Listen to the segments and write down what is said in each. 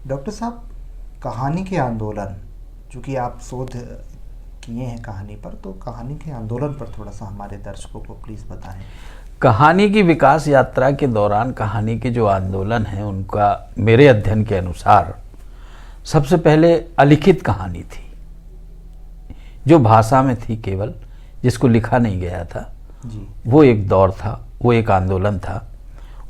Doctor साहब, कहानी के आंदोलन, चूँकि आप शोध किए हैं कहानी पर, तो कहानी के आंदोलन पर थोड़ा सा हमारे दर्शकों को प्लीज़ बताएं। कहानी की विकास यात्रा के दौरान कहानी के जो आंदोलन हैं उनका मेरे अध्ययन के अनुसार सबसे पहले अलिखित कहानी थी, जो भाषा में थी केवल, जिसको लिखा नहीं गया था जी। वो एक दौर था, वो एक आंदोलन था।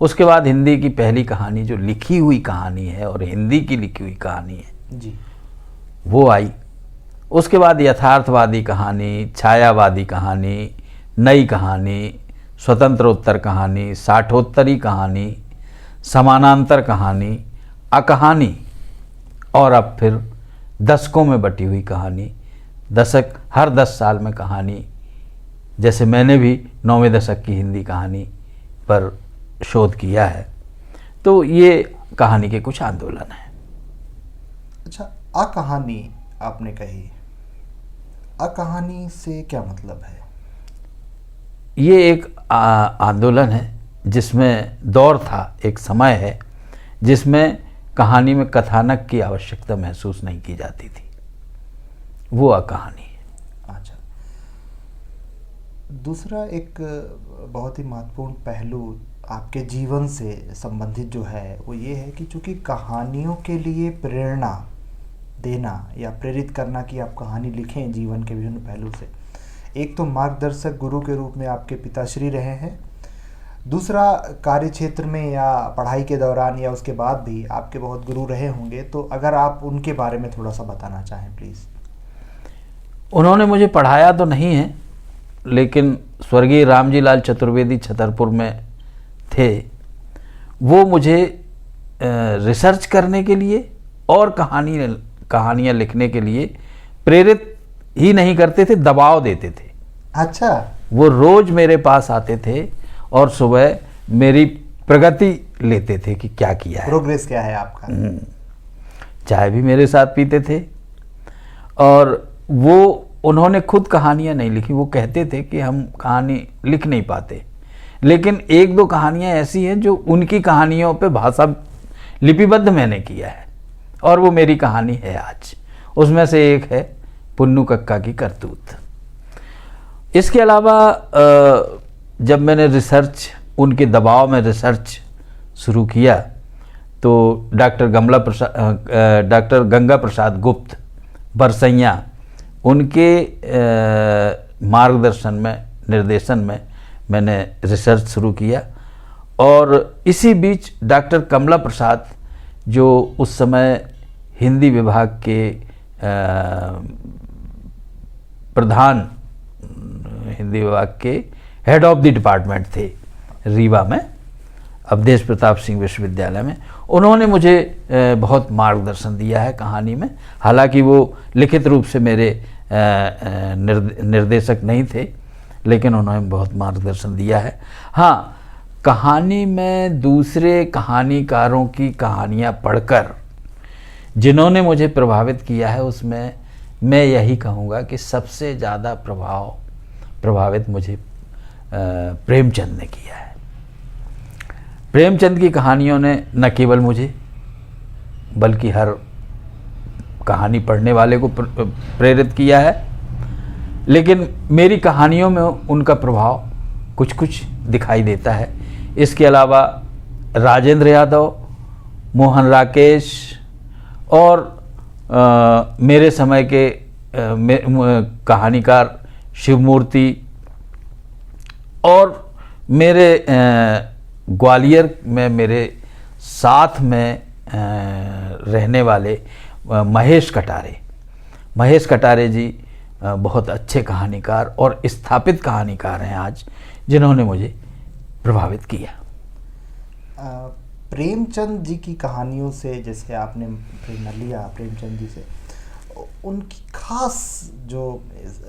उसके बाद हिंदी की पहली कहानी जो लिखी हुई कहानी है और हिंदी की लिखी हुई कहानी है जी। वो आई। उसके बाद यथार्थवादी कहानी, छायावादी कहानी, नई कहानी, स्वतंत्रोत्तर कहानी, साठोत्तरी कहानी, समानांतर कहानी, अकहानी, और अब फिर दशकों में बटी हुई कहानी। दशक, हर 10 साल में कहानी। जैसे मैंने भी 9वें दशक की हिंदी कहानी पर शोध किया है। तो ये कहानी के कुछ आंदोलन हैं। अच्छा, अकहानी आपने कही, अकहानी से क्या मतलब है? ये एक आंदोलन है जिसमें दौर था, एक समय है जिसमें कहानी में कथानक की आवश्यकता महसूस नहीं की जाती थी, वो कहानी है। अच्छा, दूसरा एक बहुत ही महत्वपूर्ण पहलू आपके जीवन से संबंधित जो है वो ये है कि चूँकि कहानियों के लिए प्रेरणा देना या प्रेरित करना कि आप कहानी लिखें जीवन के विभिन्न पहलू से, एक तो मार्गदर्शक गुरु के रूप में आपके पिताश्री रहे हैं, दूसरा कार्य क्षेत्र में या पढ़ाई के दौरान या उसके बाद भी आपके बहुत गुरु रहे होंगे। तो अगर आप उनके बारे में थोड़ा सा बताना चाहें प्लीज़। उन्होंने मुझे पढ़ाया तो नहीं है, लेकिन स्वर्गीय रामजी लाल चतुर्वेदी छतरपुर में थे। वो मुझे रिसर्च करने के लिए और कहानियाँ लिखने के लिए प्रेरित ही नहीं करते थे, दबाव देते थे। अच्छा। वो रोज़ मेरे पास आते थे और सुबह मेरी प्रगति लेते थे कि क्या किया है, प्रोग्रेस क्या है आपका। चाय भी मेरे साथ पीते थे। और उन्होंने खुद कहानियाँ नहीं लिखी, वो कहते थे कि हम कहानी लिख नहीं पाते, लेकिन 1-2 कहानियाँ ऐसी हैं जो उनकी कहानियों पे भाषा लिपिबद्ध मैंने किया है, और वो मेरी कहानी है आज। उसमें से एक है पुन्नू कक्का की करतूत। इसके अलावा जब मैंने रिसर्च, उनके दबाव में रिसर्च शुरू किया, तो डॉक्टर गंगा प्रसाद गुप्त बरसैया, उनके मार्गदर्शन में, निर्देशन में मैंने रिसर्च शुरू किया। और इसी बीच डॉक्टर कमला प्रसाद, जो उस समय हिंदी विभाग के प्रधान, हिंदी विभाग के हेड ऑफ द डिपार्टमेंट थे रीवा में, अवधेश प्रताप सिंह विश्वविद्यालय में, उन्होंने मुझे बहुत मार्गदर्शन दिया है कहानी में। हालांकि वो लिखित रूप से मेरे निर्देशक नहीं थे, लेकिन उन्होंने बहुत मार्गदर्शन दिया है। हाँ, कहानी में दूसरे कहानीकारों की कहानियाँ पढ़कर जिन्होंने मुझे प्रभावित किया है, उसमें मैं यही कहूँगा कि सबसे ज़्यादा प्रभावित मुझे प्रेमचंद ने किया है। प्रेमचंद की कहानियों ने न केवल मुझे, बल्कि हर कहानी पढ़ने वाले को प्रेरित किया है। लेकिन मेरी कहानियों में उनका प्रभाव कुछ कुछ दिखाई देता है। इसके अलावा राजेंद्र यादव, मोहन राकेश और मेरे समय के कहानीकार शिवमूर्ति, और मेरे ग्वालियर में मेरे साथ में रहने वाले महेश कटारे जी बहुत अच्छे कहानीकार और स्थापित कहानीकार हैं आज, जिन्होंने मुझे प्रभावित किया। प्रेमचंद जी की कहानियों से, जैसे आपने प्रेरणा लिया प्रेमचंद जी से, उनकी खास जो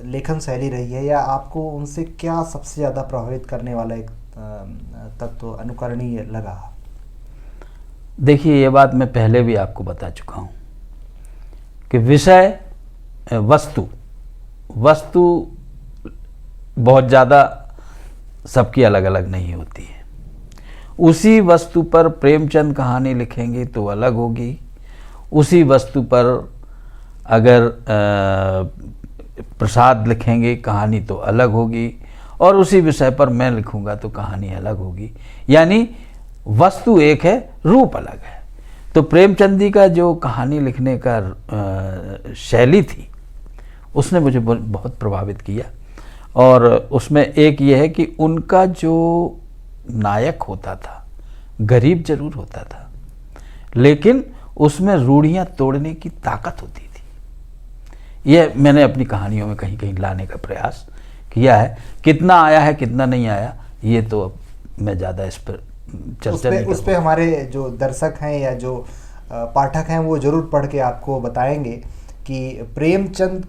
लेखन शैली रही है, या आपको उनसे क्या सबसे ज़्यादा प्रभावित करने वाला एक तत्व अनुकरणीय लगा? देखिए, ये बात मैं पहले भी आपको बता चुका हूँ कि विषय वस्तु बहुत ज़्यादा सबकी अलग अलग नहीं होती है। उसी वस्तु पर प्रेमचंद कहानी लिखेंगे तो अलग होगी, उसी वस्तु पर अगर प्रसाद लिखेंगे कहानी तो अलग होगी, और उसी विषय पर मैं लिखूंगा तो कहानी अलग होगी। यानी वस्तु एक है, रूप अलग है। तो प्रेमचंद जी का जो कहानी लिखने का शैली थी उसने मुझे बहुत प्रभावित किया। और उसमें एक ये है कि उनका जो नायक होता था गरीब जरूर होता था, लेकिन उसमें रूढ़ियां तोड़ने की ताकत होती थी। यह मैंने अपनी कहानियों में कहीं कहीं लाने का प्रयास किया है। कितना आया है कितना नहीं आया ये तो अब मैं ज़्यादा इस पर चर्चा नहीं उस पे हमारे जो दर्शक हैं या जो पाठक हैं वो जरूर पढ़ के आपको बताएंगे कि प्रेमचंद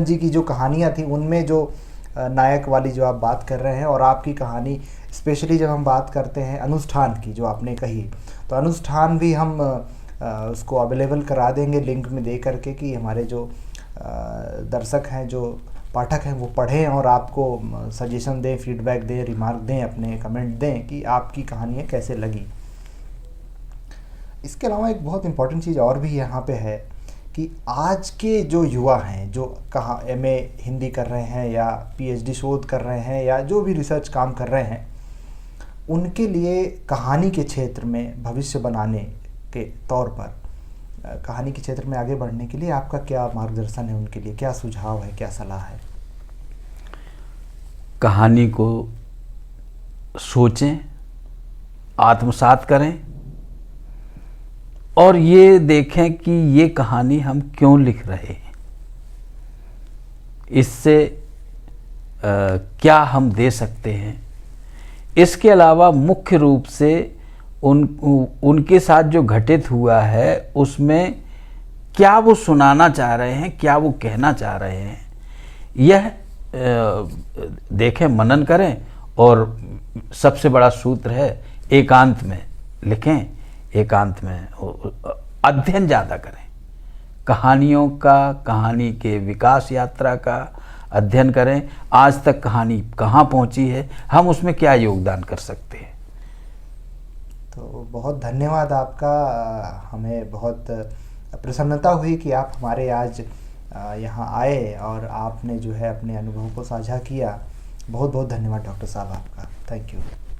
जी की जो कहानियाँ थी उनमें जो नायक वाली जो आप बात कर रहे हैं, और आपकी कहानी स्पेशली जब हम बात करते हैं अनुष्ठान की जो आपने कही, तो अनुष्ठान भी हम उसको अवेलेबल करा देंगे लिंक में दे करके कि हमारे जो दर्शक हैं, जो पाठक हैं वो पढ़ें और आपको सजेशन दें, फीडबैक दें, रिमार्क दें, अपने कमेंट दें कि आपकी कहानियाँ कैसे लगी। इसके अलावा एक बहुत इम्पॉर्टेंट चीज़ और भी यहाँ पे है कि आज के जो युवा हैं जो MA हिंदी कर रहे हैं या PhD शोध कर रहे हैं या जो भी रिसर्च काम कर रहे हैं, उनके लिए कहानी के क्षेत्र में भविष्य बनाने के तौर पर, कहानी के क्षेत्र में आगे बढ़ने के लिए आपका क्या मार्गदर्शन है, उनके लिए क्या सुझाव है, क्या सलाह है? कहानी को सोचें, आत्मसात करें और ये देखें कि ये कहानी हम क्यों लिख रहे हैं, इससे क्या हम दे सकते हैं। इसके अलावा मुख्य रूप से उनके साथ जो घटित हुआ है उसमें क्या वो सुनाना चाह रहे हैं, क्या वो कहना चाह रहे हैं, यह देखें, मनन करें। और सबसे बड़ा सूत्र है एकांत में लिखें, एकांत में अध्ययन ज़्यादा करें, कहानियों का, कहानी के विकास यात्रा का अध्ययन करें। आज तक कहानी कहाँ पहुँची है, हम उसमें क्या योगदान कर सकते हैं। तो बहुत धन्यवाद आपका। हमें बहुत प्रसन्नता हुई कि आप हमारे आज यहाँ आए और आपने जो है अपने अनुभव को साझा किया। बहुत बहुत धन्यवाद डॉक्टर साहब आपका। Thank you.